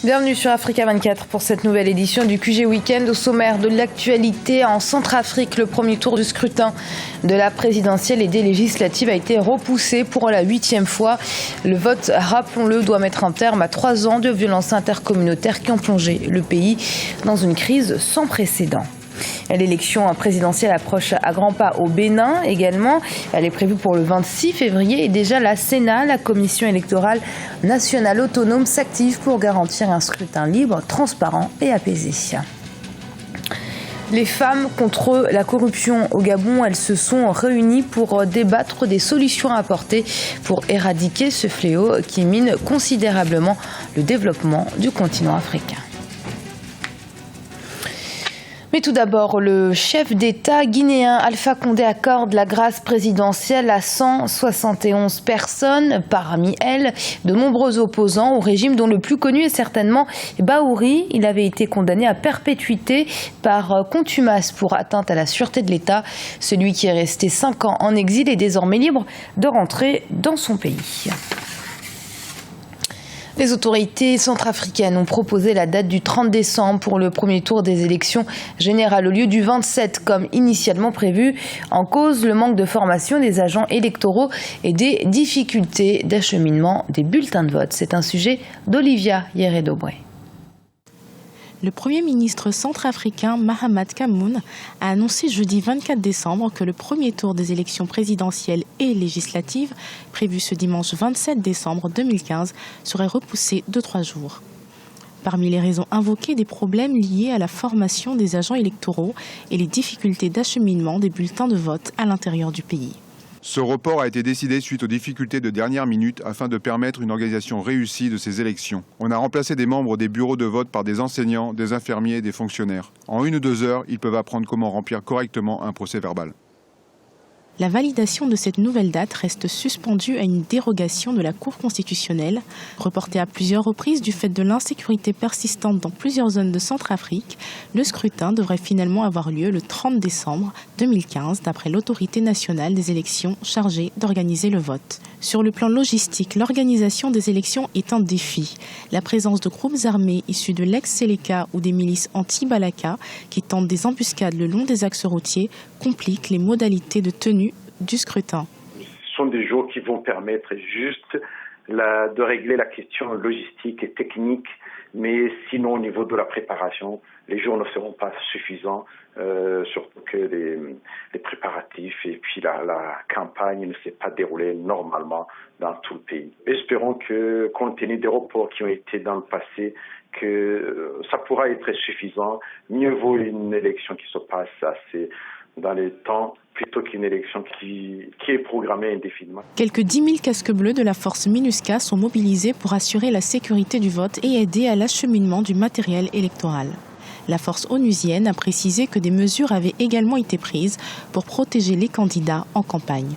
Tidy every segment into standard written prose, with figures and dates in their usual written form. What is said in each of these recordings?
Bienvenue sur Africa 24 pour cette nouvelle édition du QG Week-end. Au sommaire de l'actualité, en Centrafrique, le premier tour du scrutin de la présidentielle et des législatives a été repoussé pour la 8e fois. Le vote, rappelons-le, doit mettre un terme à 3 ans de violences intercommunautaires qui ont plongé le pays dans une crise sans précédent. L'élection présidentielle approche à grands pas au Bénin également. Elle est prévue pour le 26 février et déjà la CENA, la Commission électorale nationale autonome, s'active pour garantir un scrutin libre, transparent et apaisé. Les femmes contre la corruption au Gabon, elles se sont réunies pour débattre des solutions à apporter pour éradiquer ce fléau qui mine considérablement le développement du continent africain. Mais tout d'abord, le chef d'État guinéen Alpha Condé accorde la grâce présidentielle à 171 personnes, parmi elles de nombreux opposants au régime dont le plus connu est certainement Bahouri. Il avait été condamné à perpétuité par contumace pour atteinte à la sûreté de l'État. Celui qui est resté 5 ans en exil est désormais libre de rentrer dans son pays. Les autorités centrafricaines ont proposé la date du 30 décembre pour le premier tour des élections générales au lieu du 27 comme initialement prévu. En cause, le manque de formation des agents électoraux et des difficultés d'acheminement des bulletins de vote. C'est un sujet d'Olivia Yere-Dobré. Le Premier ministre centrafricain Mahamat Kammoun a annoncé jeudi 24 décembre que le premier tour des élections présidentielles et législatives, prévu ce dimanche 27 décembre 2015, serait repoussé de 3 jours. Parmi les raisons invoquées, des problèmes liés à la formation des agents électoraux et les difficultés d'acheminement des bulletins de vote à l'intérieur du pays. Ce report a été décidé suite aux difficultés de dernière minute afin de permettre une organisation réussie de ces élections. On a remplacé des membres des bureaux de vote par des enseignants, des infirmiers et des fonctionnaires. En 1 ou 2 heures, ils peuvent apprendre comment remplir correctement un procès-verbal. La validation de cette nouvelle date reste suspendue à une dérogation de la Cour constitutionnelle, reportée à plusieurs reprises du fait de l'insécurité persistante dans plusieurs zones de Centrafrique. Le scrutin devrait finalement avoir lieu le 30 décembre 2015, d'après l'autorité nationale des élections chargée d'organiser le vote. Sur le plan logistique, l'organisation des élections est un défi. La présence de groupes armés issus de l'ex-Seleka ou des milices anti-Balaka qui tentent des embuscades le long des axes routiers complique les modalités de tenue du scrutin. Ce sont des jours qui vont permettre juste de régler la question logistique et technique, mais sinon au niveau de la préparation, les jours ne seront pas suffisants, surtout que les préparatifs et puis la campagne ne s'est pas déroulée normalement dans tout le pays. Espérons que, compte tenu des reports qui ont été dans le passé, que ça pourra être suffisant. Mieux vaut une élection qui se passe assez dans les temps plutôt qu'une élection qui est programmée indéfiniment. Quelques 10 000 casques bleus de la force MINUSCA sont mobilisés pour assurer la sécurité du vote et aider à l'acheminement du matériel électoral. La force onusienne a précisé que des mesures avaient également été prises pour protéger les candidats en campagne.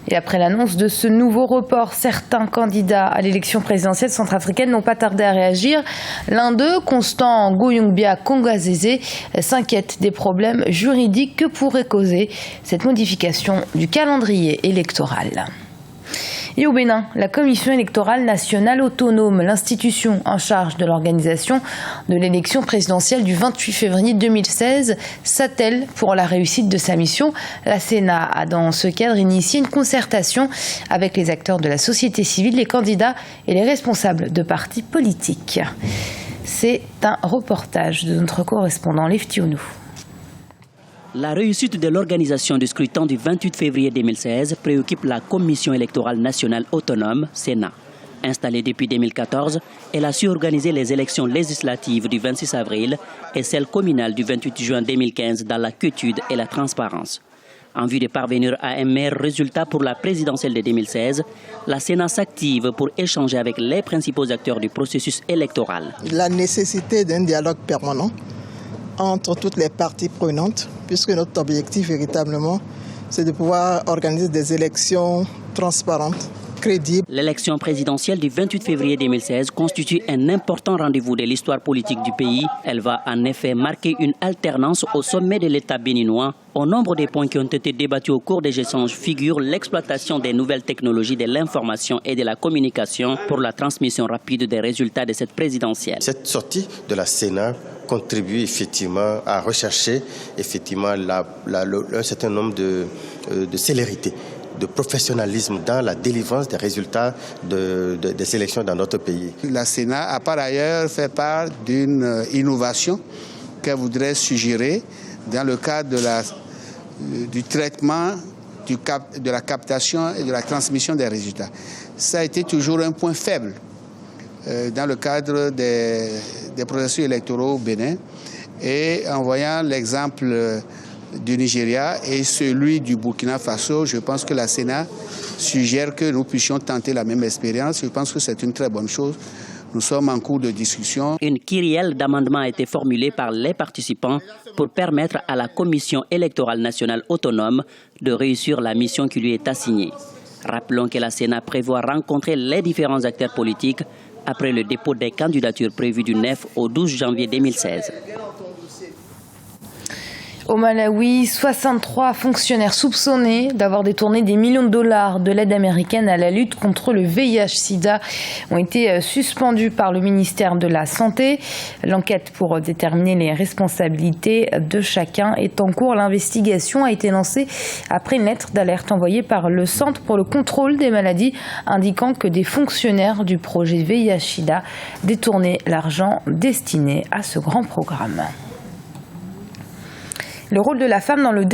Et après l'annonce de ce nouveau report, certains candidats à l'élection présidentielle centrafricaine n'ont pas tardé à réagir. L'un d'eux, Constant Goyongbia Kongazeze, s'inquiète des problèmes juridiques que pourrait causer cette modification du calendrier électoral. Et au Bénin, la Commission électorale nationale autonome, l'institution en charge de l'organisation de l'élection présidentielle du 28 février 2016, s'attelle pour la réussite de sa mission. La CENA a dans ce cadre initié une concertation avec les acteurs de la société civile, les candidats et les responsables de partis politiques. C'est un reportage de notre correspondant Lefty Onou. La réussite de l'organisation du scrutin du 28 février 2016 préoccupe la Commission électorale nationale autonome, CENA. Installée depuis 2014, elle a su organiser les élections législatives du 26 avril et celles communales du 28 juin 2015 dans la quiétude et la transparence. En vue de parvenir à un meilleur résultat pour la présidentielle de 2016, la CENA s'active pour échanger avec les principaux acteurs du processus électoral. La nécessité d'un dialogue permanent entre toutes les parties prenantes, puisque notre objectif véritablement, c'est de pouvoir organiser des élections transparentes, crédible. L'élection présidentielle du 28 février 2016 constitue un important rendez-vous de l'histoire politique du pays. Elle va en effet marquer une alternance au sommet de l'État béninois. Au nombre des points qui ont été débattus au cours des échanges figure l'exploitation des nouvelles technologies de l'information et de la communication pour la transmission rapide des résultats de cette présidentielle. Cette sortie de la Sénat contribue effectivement à rechercher effectivement un certain nombre de célérité, de professionnalisme dans la délivrance des résultats des élections dans notre pays. La Sénat a par ailleurs fait part d'une innovation qu'elle voudrait suggérer dans le cadre du traitement de la captation et de la transmission des résultats. Ça a été toujours un point faible dans le cadre des processus électoraux au Bénin. Et en voyant l'exemple du Nigeria et celui du Burkina Faso, je pense que la Sénat suggère que nous puissions tenter la même expérience. Je pense que c'est une très bonne chose. Nous sommes en cours de discussion. Une kyrielle d'amendements a été formulée par les participants pour permettre à la Commission électorale nationale autonome de réussir la mission qui lui est assignée. Rappelons que la Sénat prévoit rencontrer les différents acteurs politiques après le dépôt des candidatures prévues du 9 au 12 janvier 2016. Au Malawi, 63 fonctionnaires soupçonnés d'avoir détourné des millions de dollars de l'aide américaine à la lutte contre le VIH-Sida ont été suspendus par le ministère de la Santé. L'enquête pour déterminer les responsabilités de chacun est en cours. L'investigation a été lancée après une lettre d'alerte envoyée par le Centre pour le contrôle des maladies indiquant que des fonctionnaires du projet VIH-Sida détournaient l'argent destiné à ce grand programme. Le rôle de la femme dans le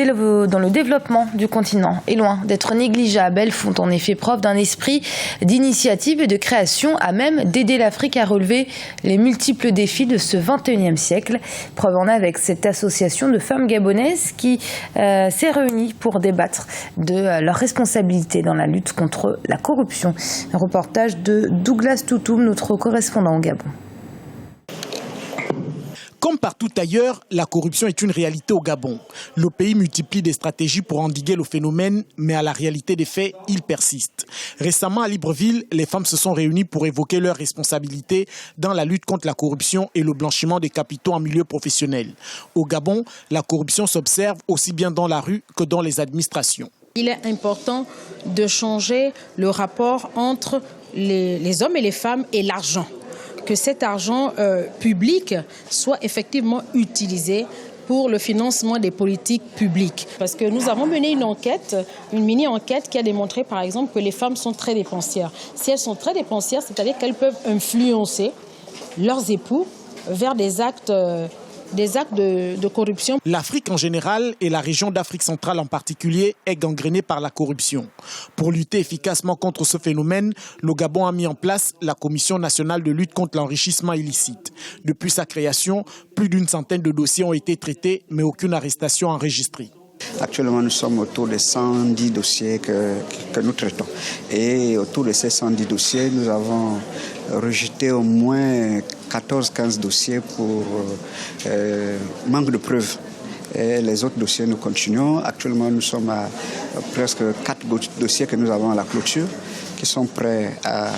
développement du continent est loin d'être négligeable. Elles font en effet preuve d'un esprit d'initiative et de création à même d'aider l'Afrique à relever les multiples défis de ce 21e siècle. Preuve en est avec cette association de femmes gabonaises qui s'est réunie pour débattre de leurs responsabilités dans la lutte contre la corruption. Un reportage de Douglas Toutoum, notre correspondant au Gabon. Comme partout ailleurs, la corruption est une réalité au Gabon. Le pays multiplie des stratégies pour endiguer le phénomène, mais à la réalité des faits, il persiste. Récemment, à Libreville, les femmes se sont réunies pour évoquer leurs responsabilités dans la lutte contre la corruption et le blanchiment des capitaux en milieu professionnel. Au Gabon, la corruption s'observe aussi bien dans la rue que dans les administrations. Il est important de changer le rapport entre les hommes et les femmes et l'argent. Que cet argent public soit effectivement utilisé pour le financement des politiques publiques. Parce que nous avons mené une enquête, une mini-enquête qui a démontré par exemple que les femmes sont très dépensières. Si elles sont très dépensières, c'est-à-dire qu'elles peuvent influencer leurs époux vers des actes de corruption. L'Afrique en général et la région d'Afrique centrale en particulier est gangrénée par la corruption. Pour lutter efficacement contre ce phénomène, le Gabon a mis en place la Commission nationale de lutte contre l'enrichissement illicite. Depuis sa création, plus d'une centaine de dossiers ont été traités, mais aucune arrestation enregistrée. Actuellement, nous sommes autour de 110 dossiers que nous traitons. Et autour de ces 110 dossiers, nous avons rejeté au moins 14-15 dossiers pour manque de preuves. Et les autres dossiers, nous continuons. Actuellement, nous sommes à presque 4 dossiers que nous avons à la clôture, qui sont prêts à,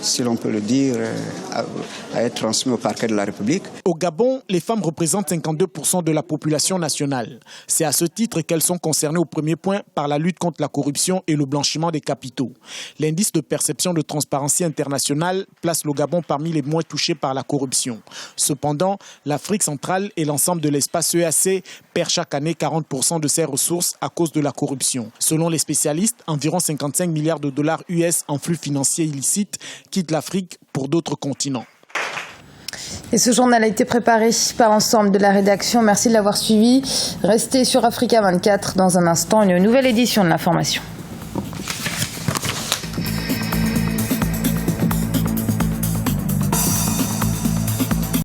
si l'on peut le dire, à être transmis au parquet de la République. Au Gabon, les femmes représentent 52% de la population nationale. C'est à ce titre qu'elles sont concernées au premier point par la lutte contre la corruption et le blanchiment des capitaux. L'indice de perception de Transparency International place le Gabon parmi les moins touchés par la corruption. Cependant, l'Afrique centrale et l'ensemble de l'espace EAC perdent chaque année 40% de ses ressources à cause de la corruption. Selon les spécialistes, environ 55 milliards de dollars US en flux financiers illicites quittent l'Afrique pour d'autres continents. Et ce journal a été préparé par l'ensemble de la rédaction. Merci de l'avoir suivi. Restez sur Africa 24. Dans un instant, une nouvelle édition de l'information.